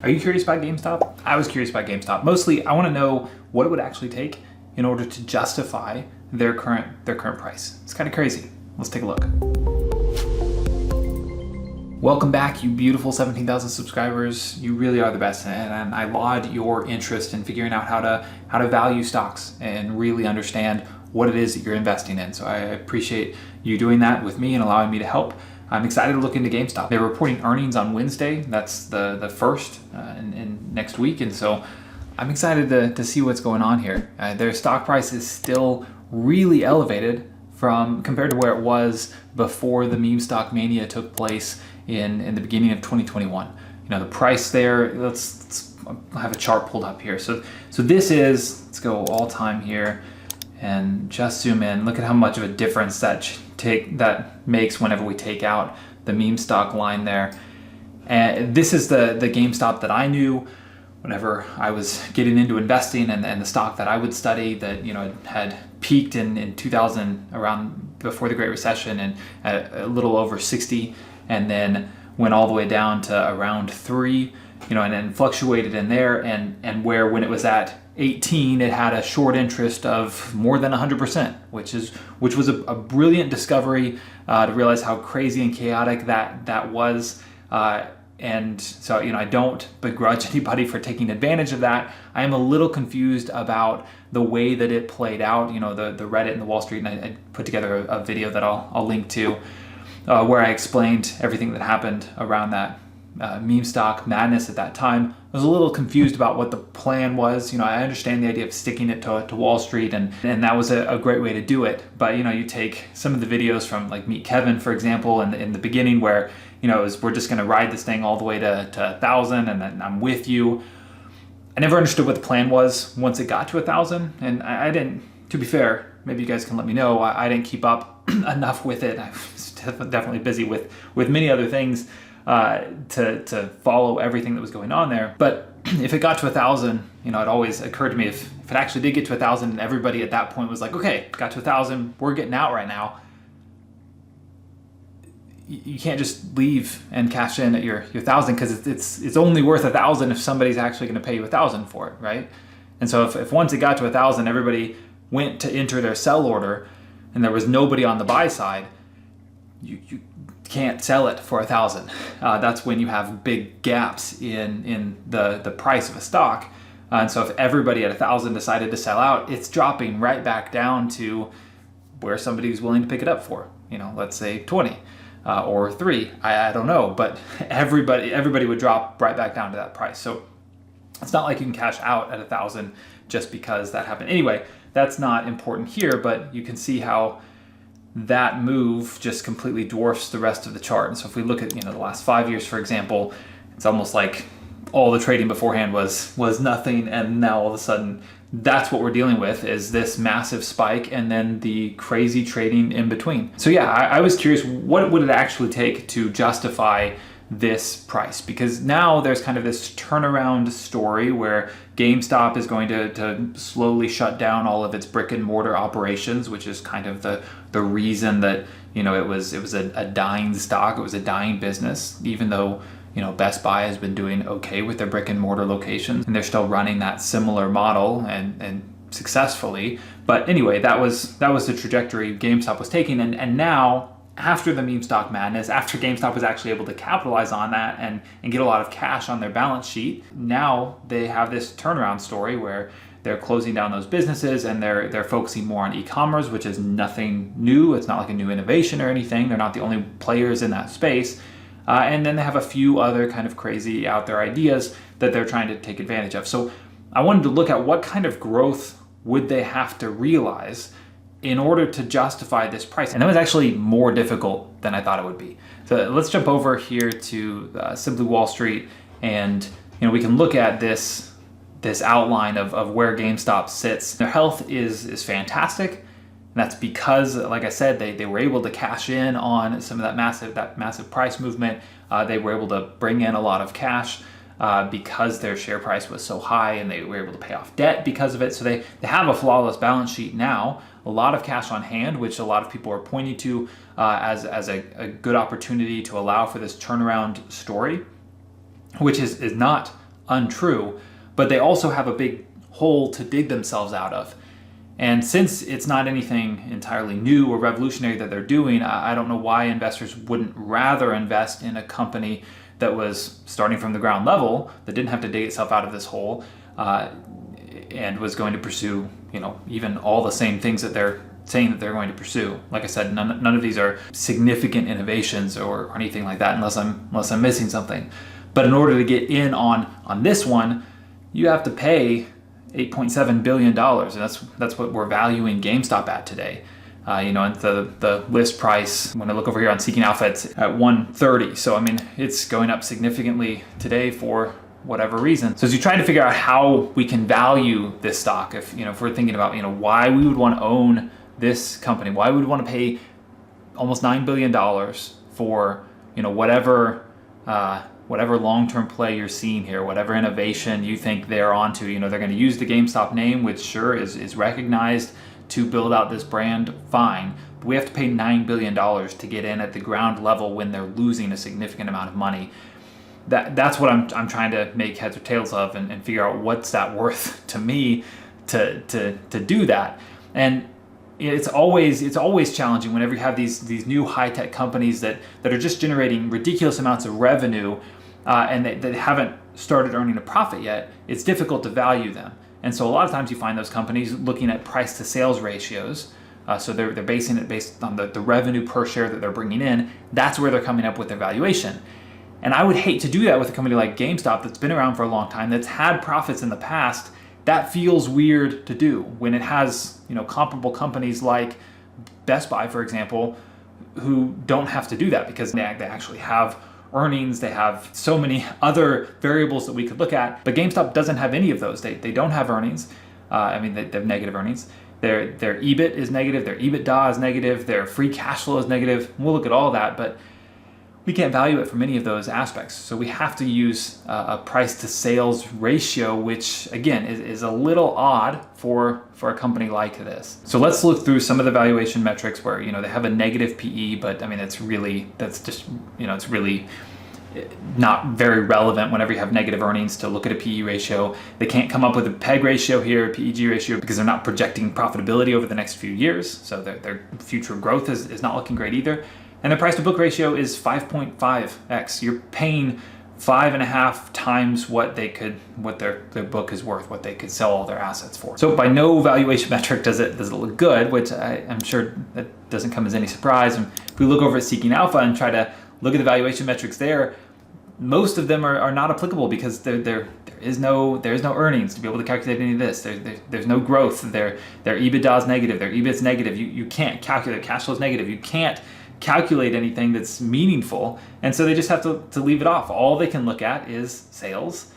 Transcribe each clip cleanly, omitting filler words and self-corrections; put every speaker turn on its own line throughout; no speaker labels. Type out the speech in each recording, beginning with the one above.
Are you curious about GameStop? I was curious about GameStop. Mostly, I want to know what it would actually take in order to justify their current price. It's kind of crazy. Let's take a look. Welcome back, you beautiful 17,000 subscribers. You really are the best, and I laud your interest in figuring out how to value stocks and really understand what it is that you're investing in. So I appreciate you doing that with me and allowing me to help. I'm excited to look into GameStop. They're reporting earnings on Wednesday. That's the first in next week, and so I'm excited to see what's going on here. Their stock price is still really elevated compared to where it was before the meme stock mania took place in the beginning of 2021. You know, the price there. Let's have a chart pulled up here. So this is, let's go all time here and just zoom in. Look at how much of a difference that makes whenever we take out the meme stock line there. And this is the GameStop that I knew whenever I was getting into investing, and the stock that I would study that, you know, had peaked in 2000, around before the Great Recession, and at a little over 60, and then went all the way down to around 3, you know, and then fluctuated in there, and where when it was at 18, it had a short interest of more than 100%, which was a brilliant discovery to realize how crazy and chaotic that was. And so, you know, I don't begrudge anybody for taking advantage of that. I am a little confused about the way that it played out. You know, the Reddit and the Wall Street, and I put together a video that I'll link to where I explained everything that happened around that meme stock madness at that time. I was a little confused about what the plan was. You know, I understand the idea of sticking it to Wall Street, and that was a great way to do it. But, you know, you take some of the videos from like Meet Kevin, for example, in the beginning where, you know, we're just going to ride this thing all the way to 1,000, and then I'm with you. I never understood what the plan was once it got to 1,000, and I didn't, to be fair, maybe you guys can let me know, I didn't keep up enough with it. I was definitely busy with many other things to follow everything that was going on there. But if it got to 1,000, you know, it always occurred to me, if it actually did get to 1,000 and everybody at that point was like, okay, got to 1,000, we're getting out right now. You can't just leave and cash in at your 1,000, because it's only worth 1,000 if somebody's actually going to pay you 1,000 for it, right? And so if once it got to 1,000, everybody went to enter their sell order, and there was nobody on the buy side, you can't sell it for 1,000. That's when you have big gaps in the price of a stock. And so if everybody at 1,000 decided to sell out, it's dropping right back down to where somebody's willing to pick it up for. You know, let's say 20. Or 3, I don't know, but everybody would drop right back down to that price. So it's not like you can cash out at 1,000 just because that happened. Anyway, that's not important here, but you can see how that move just completely dwarfs the rest of the chart. And so if we look at, you know, the last 5 years, for example, it's almost like all the trading beforehand was nothing, and now all of a sudden that's what we're dealing with, is this massive spike and then the crazy trading in between. So yeah, I was curious, what would it actually take to justify this price? Because now there's kind of this turnaround story where GameStop is going to slowly shut down all of its brick and mortar operations, which is kind of the reason that, you know, it was a dying stock, it was a dying business, even though, you know, Best Buy has been doing okay with their brick and mortar locations, and they're still running that similar model and successfully. But anyway, that was the trajectory GameStop was taking, and now, after the meme stock madness, after GameStop was actually able to capitalize on that and get a lot of cash on their balance sheet, now they have this turnaround story where they're closing down those businesses, and they're focusing more on e-commerce, which is nothing new. It's not like a new innovation or anything. They're not the only players in that space. And then they have a few other kind of crazy out there ideas that they're trying to take advantage of. So I wanted to look at what kind of growth would they have to realize in order to justify this price. And that was actually more difficult than I thought it would be. So let's jump over here to Simply Wall Street, and, you know, we can look at this outline of where GameStop sits. Their health is fantastic. And that's because, like I said, they were able to cash in on some of that massive price movement. They were able to bring in a lot of cash because their share price was so high, and they were able to pay off debt because of it. So they have a flawless balance sheet now, a lot of cash on hand, which a lot of people are pointing to as a good opportunity to allow for this turnaround story, which is not untrue, but they also have a big hole to dig themselves out of. And since it's not anything entirely new or revolutionary that they're doing, I don't know why investors wouldn't rather invest in a company that was starting from the ground level, that didn't have to dig itself out of this hole, and was going to pursue, even all the same things that they're saying that they're going to pursue. Like I said, none of these are significant innovations or anything like that, unless I'm missing something. But in order to get in on this one, you have to pay $8.7 billion, and that's what we're valuing GameStop at today. And the list price, when I look over here on SeekingAlpha, it's at 130. So I mean, it's going up significantly today for whatever reason. So as you try to figure out how we can value this stock, if we're thinking about why we would want to own this company, why we would want to pay almost $9 billion for whatever long-term play you're seeing here, whatever innovation you think they're onto. They're going to use the GameStop name, which sure is recognized to build out this brand, fine. But we have to pay $9 billion to get in at the ground level when they're losing a significant amount of money. That's what I'm trying to make heads or tails of and figure out what's that worth to me to do that. And it's always challenging whenever you have these new high-tech companies that are just generating ridiculous amounts of revenue and they haven't started earning a profit yet. It's difficult to value them. And so a lot of times you find those companies looking at price to sales ratios. So they're basing it based on the revenue per share that they're bringing in. That's where they're coming up with their valuation. And I would hate to do that with a company like GameStop that's been around for a long time, that's had profits in the past. That feels weird to do when it has, comparable companies like Best Buy, for example, who don't have to do that because they actually have earnings. They have so many other variables that we could look at, but GameStop doesn't have any of those. They don't have earnings. They have negative earnings. Their EBIT is negative. Their EBITDA is negative. Their free cash flow is negative. We'll look at all that, but we can't value it from any of those aspects. So we have to use a price to sales ratio, which again is a little odd for a company like this. So let's look through some of the valuation metrics where they have a negative PE, but I mean it's really not very relevant whenever you have negative earnings to look at a PE ratio. They can't come up with a PEG ratio here, a PEG ratio, because they're not projecting profitability over the next few years. So their future growth is not looking great either. And the price to book ratio is 5.5x. You're paying 5.5 times what their book is worth, what they could sell all their assets for. So by no valuation metric does it look good, which I'm sure that doesn't come as any surprise. And if we look over at SeekingAlpha and try to look at the valuation metrics there, most of them are not applicable because there is no earnings to be able to calculate any of this. There's no growth. Their EBITDA is negative. Their EBIT's negative. You can't calculate. Cash flow is negative. You can't calculate anything that's meaningful, and so they just have to leave it off. All they can look at is sales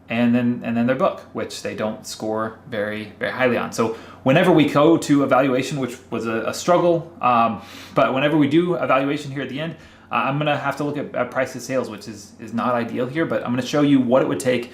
and then their book, which they don't score very, very highly on. So whenever we go to evaluation, which was a struggle, but whenever we do evaluation here at the end, I'm gonna have to look at price to sales, which is not ideal here, but I'm gonna show you what it would take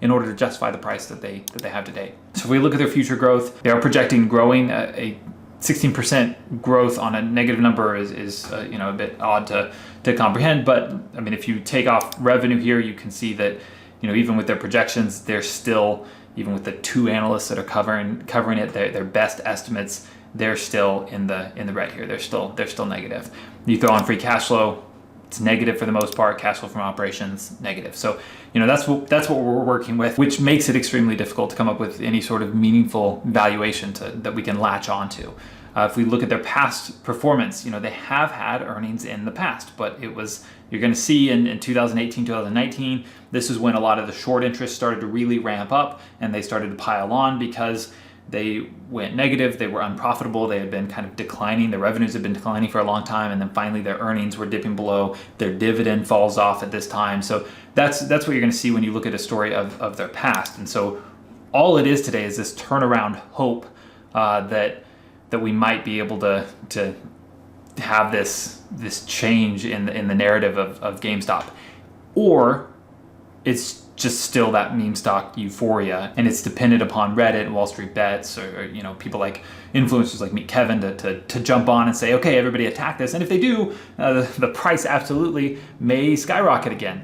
in order to justify the price that they have today. So if we look at their future growth, they are projecting growing a 16% growth on a negative number is a bit odd to comprehend. But I mean, if you take off revenue here, you can see that even with their projections, they're still, even with the two analysts that are covering it, their best estimates, they're still in the red here. They're still negative. You throw on free cash flow, it's negative for the most part. Cash flow from operations, negative. So that's what we're working with, which makes it extremely difficult to come up with any sort of meaningful valuation that we can latch onto. If we look at their past performance, they have had earnings in the past, but you're going to see in 2018, 2019, this is when a lot of the short interest started to really ramp up and they started to pile on because they went negative, they were unprofitable, they had been kind of declining, their revenues had been declining for a long time, and then finally their earnings were dipping below, their dividend falls off at this time. So that's what you're going to see when you look at a story of their past. And so all it is today is this turnaround hope that we might be able to have this change in the narrative of GameStop, or it's just still that meme stock euphoria, and it's dependent upon Reddit and Wall Street Bets or people like influencers like Meet Kevin to jump on and say, okay, everybody attack this, and if they do, the price absolutely may skyrocket again.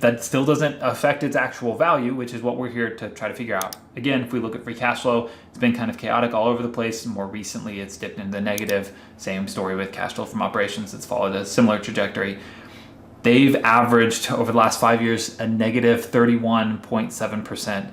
that still doesn't affect its actual value, which is what we're here to try to figure out. Again, if we look at free cash flow, it's been kind of chaotic all over the place. More recently, it's dipped into the negative. Same story with cash flow from operations. It's followed a similar trajectory. They've averaged over the last 5 years a negative 31.7%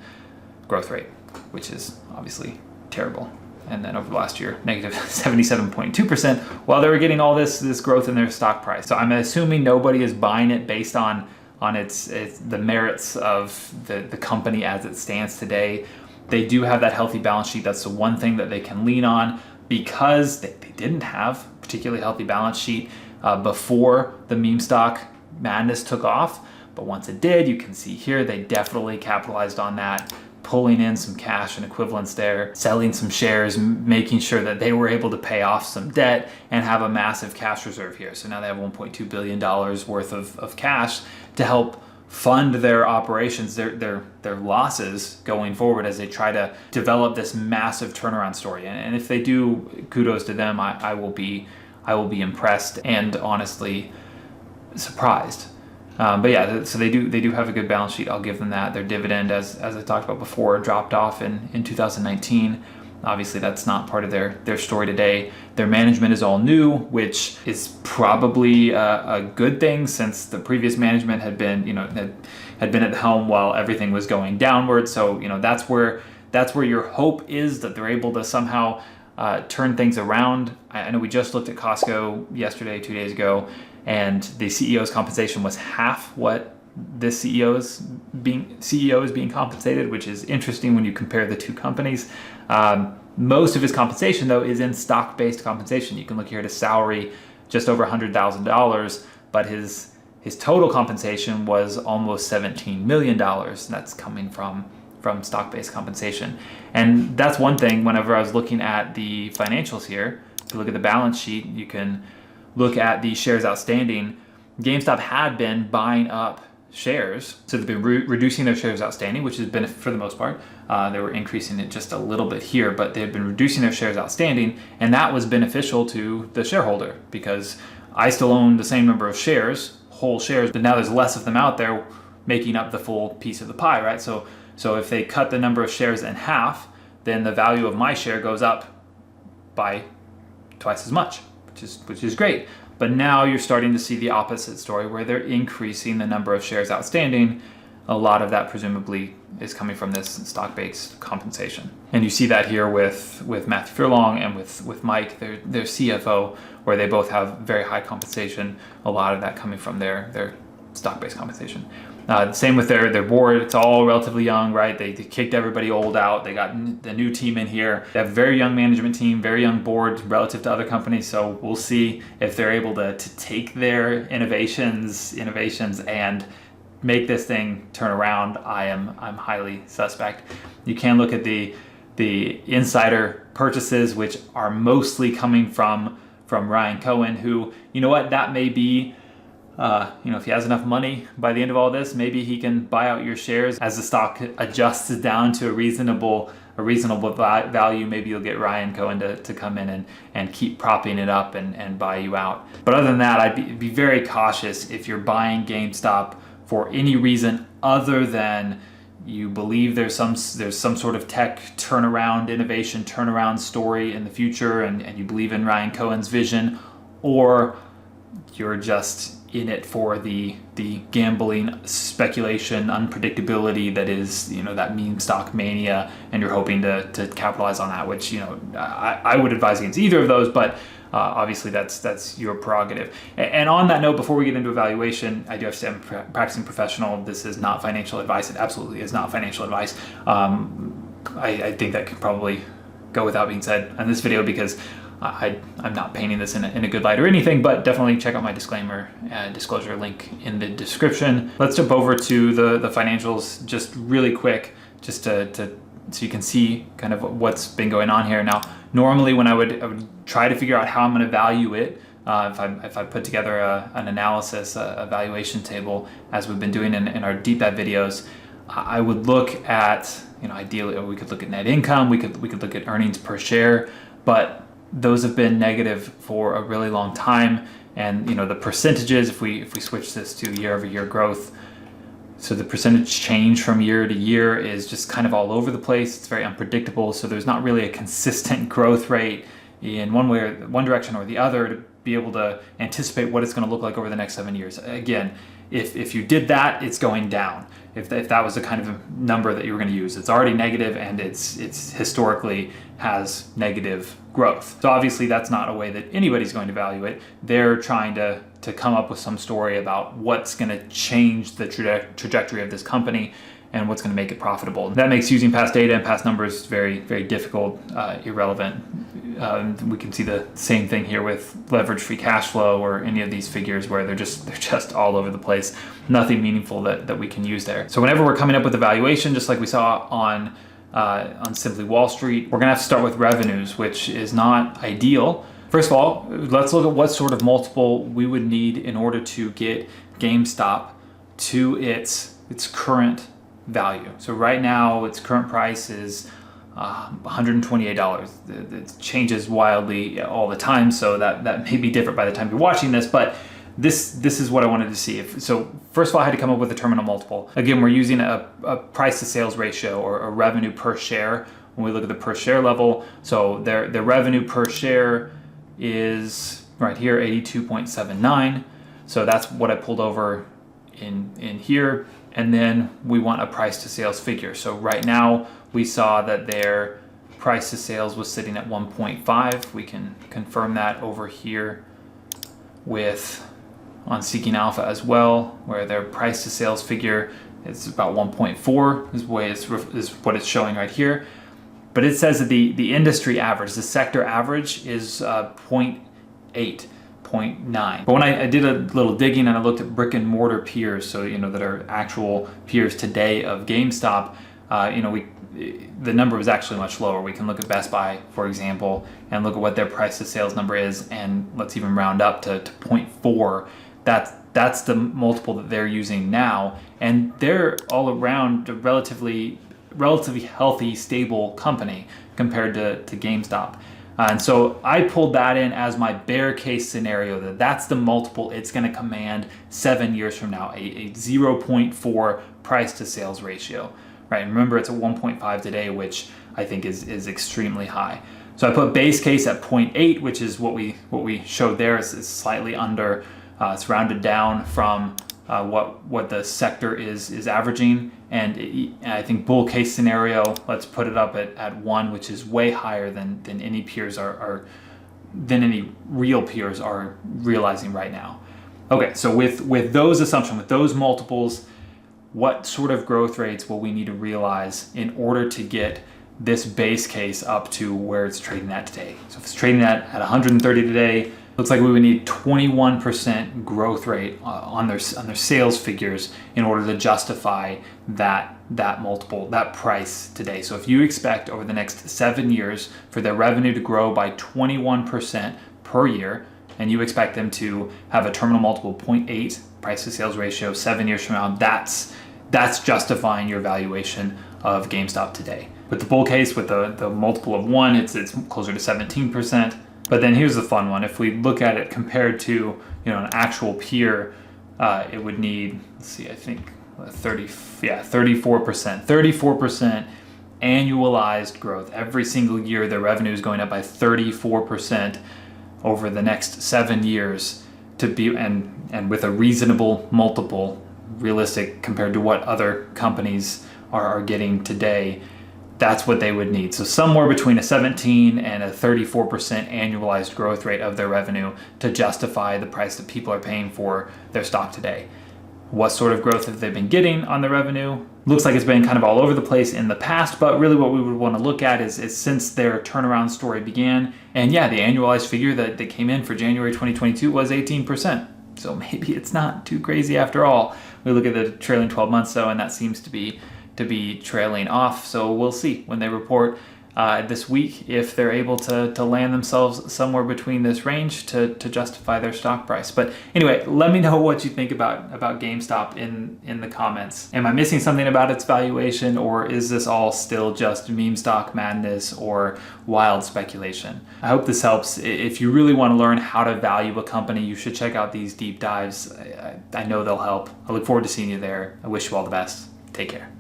growth rate, which is obviously terrible. And then over the last year, negative 77.2%, while they were getting all this growth in their stock price. So I'm assuming nobody is buying it based on its the merits of the company as it stands today. They do have that healthy balance sheet. That's the one thing that they can lean on, because they didn't have a particularly healthy balance sheet before the meme stock madness took off. But once it did, you can see here, they definitely capitalized on that, pulling in some cash and equivalents there, selling some shares, making sure that they were able to pay off some debt and have a massive cash reserve here. So now they have $1.2 billion worth of cash to help fund their operations, their losses going forward as they try to develop this massive turnaround story. And if they do, kudos to them. I will be impressed and honestly surprised. But yeah, so they do have a good balance sheet. I'll give them that. Their dividend, as I talked about before, dropped off in 2019. Obviously, that's not part of their story today. Their management is all new, which is probably a good thing, since the previous management had been at the helm while everything was going downward. So that's where your hope is, that they're able to somehow turn things around. I know we just looked at Costco yesterday, 2 days ago, and the CEO's compensation was half what this CEO is being compensated, which is interesting when you compare the two companies. Most of his compensation, though, is in stock-based compensation. You can look here at his salary, just over $100,000, but his total compensation was almost $17 million. And that's coming from stock-based compensation. And that's one thing. Whenever I was looking at the financials here, if you look at the balance sheet, you can look at the shares outstanding. GameStop had been buying up shares, so they've been reducing their shares outstanding, which has been, for the most part, they were increasing it just a little bit here, but they've been reducing their shares outstanding, and that was beneficial to the shareholder, because I still own the same number of shares, whole shares, but now there's less of them out there making up the full piece of the pie, right? So if they cut the number of shares in half, then the value of my share goes up by twice as much, which is great. But now you're starting to see the opposite story, where they're increasing the number of shares outstanding. A lot of that presumably is coming from this stock-based compensation. And you see that here with Matthew Furlong and with Mike, their CFO, where they both have very high compensation. A lot of that coming from their stock-based compensation. Same with their board. It's all relatively young, right? They kicked everybody old out. They got the new team in here. They have a very young management team, very young board relative to other companies. So we'll see if they're able to take their innovations and make this thing turn around. I'm highly suspect. You can look at the insider purchases, which are mostly coming from Ryan Cohen, who, that may be, if he has enough money by the end of all this, maybe he can buy out your shares as the stock adjusts down to a reasonable value. Maybe you'll get Ryan Cohen to come in and keep propping it up and buy you out. But other than that, I'd be very cautious if you're buying GameStop for any reason other than you believe there's some sort of tech turnaround, innovation turnaround story in the future, and you believe in Ryan Cohen's vision, or you're just in it for the gambling, speculation, unpredictability that is, that meme stock mania, and you're hoping to capitalize on that, which, I would advise against either of those, but obviously that's your prerogative. And on that note, before we get into evaluation, I do have to say I'm a practicing professional. This is not financial advice. It absolutely is not financial advice. I think that could probably go without being said in this video, because I'm not painting this in a good light or anything, but definitely check out my disclaimer and disclosure link in the description. Let's jump over to the financials just really quick, just so you can see kind of what's been going on here. Now, normally when I would try to figure out how I'm going to value it, if I put together an analysis, a valuation table, as we've been doing in our deep dive videos, I would look at, ideally, we could look at net income, we could look at earnings per share, but those have been negative for a really long time. And the percentages, if we switch this to year-over-year growth, So the percentage change from year to year is just kind of all over the place. It's very unpredictable. So there's not really a consistent growth rate in one way or one direction or the other to be able to anticipate what it's going to look like over the next 7 years. Again, if you did that, it's going down. If that was the kind of number that you were going to use, it's already negative, and it's historically has negative growth. So obviously that's not a way that anybody's going to value it. They're trying to come up with some story about what's going to change the trajectory of this company and what's going to make it profitable. That makes using past data and past numbers very, very difficult, irrelevant. We can see the same thing here with leverage free cash flow or any of these figures where they're just all over the place. Nothing meaningful that we can use there. So whenever we're coming up with a valuation, just like we saw on Simply Wall Street, we're going to have to start with revenues, which is not ideal. First of all, let's look at what sort of multiple we would need in order to get GameStop to its current value. So right now, its current price is $128. It changes wildly all the time, so that may be different by the time you're watching this, but this is what I wanted to see. So first of all, I had to come up with a terminal multiple. Again, we're using a price to sales ratio or a revenue per share when we look at the per share level. So their revenue per share is right here, 82.79. So that's what I pulled over in here. And then we want a price to sales figure. So right now we saw that their price to sales was sitting at 1.5. We can confirm that over here on SeekingAlpha as well, where their price to sales figure is about 1.4 is what it's showing right here. But it says that the industry average, the sector average is 0.8, 0.9. But when I did a little digging and I looked at brick and mortar peers, so that are actual peers today of GameStop, the number was actually much lower. We can look at Best Buy, for example, and look at what their price to sales number is, and let's even round up to 0.4. That's the multiple that they're using now, and they're all around a relatively healthy, stable company compared to GameStop. And so I pulled that in as my bear case scenario, that's the multiple it's going to command 7 years from now, a 0.4 price to sales ratio. Right, and remember it's at 1.5 today, which I think is extremely high. So I put base case at 0.8, which is what we showed there. It's slightly under. It's rounded down from what the sector is averaging, and I think bull case scenario, let's put it up at 1, which is way higher than any peers than any real peers are realizing right now. Okay, so with those assumptions, with those multiples, what sort of growth rates will we need to realize in order to get this base case up to where it's trading at today? So if it's trading at 130 today, looks like we would need 21% growth rate on their sales figures in order to justify that multiple, that price today. So if you expect over the next 7 years for their revenue to grow by 21% per year, and you expect them to have a terminal multiple 0.8 price to sales ratio 7 years from now, that's justifying your valuation of GameStop today. With the bull case, with the multiple of 1, it's closer to 17%. But then here's the fun one. If we look at it compared to an actual peer, it would need, let's see, I think 34%. 34% annualized growth. Every single year their revenue is going up by 34% over the next 7 years to be and with a reasonable multiple, realistic compared to what other companies are getting today. That's what they would need. So somewhere between a 17 and a 34% annualized growth rate of their revenue to justify the price that people are paying for their stock today. What sort of growth have they been getting on the revenue? Looks like it's been kind of all over the place in the past, but really what we would want to look at is since their turnaround story began. And yeah, the annualized figure that came in for January 2022 was 18%. So maybe it's not too crazy after all. We look at the trailing 12 months though, and that seems to be trailing off. So we'll see when they report. this week if they're able to land themselves somewhere between this range to justify their stock price. But anyway, let me know what you think about GameStop in the comments. Am I missing something about its valuation, or is this all still just meme stock madness or wild speculation? I hope this helps. If you really want to learn how to value a company, you should check out these deep dives. I know they'll help. I look forward to seeing you there. I wish you all the best. Take care.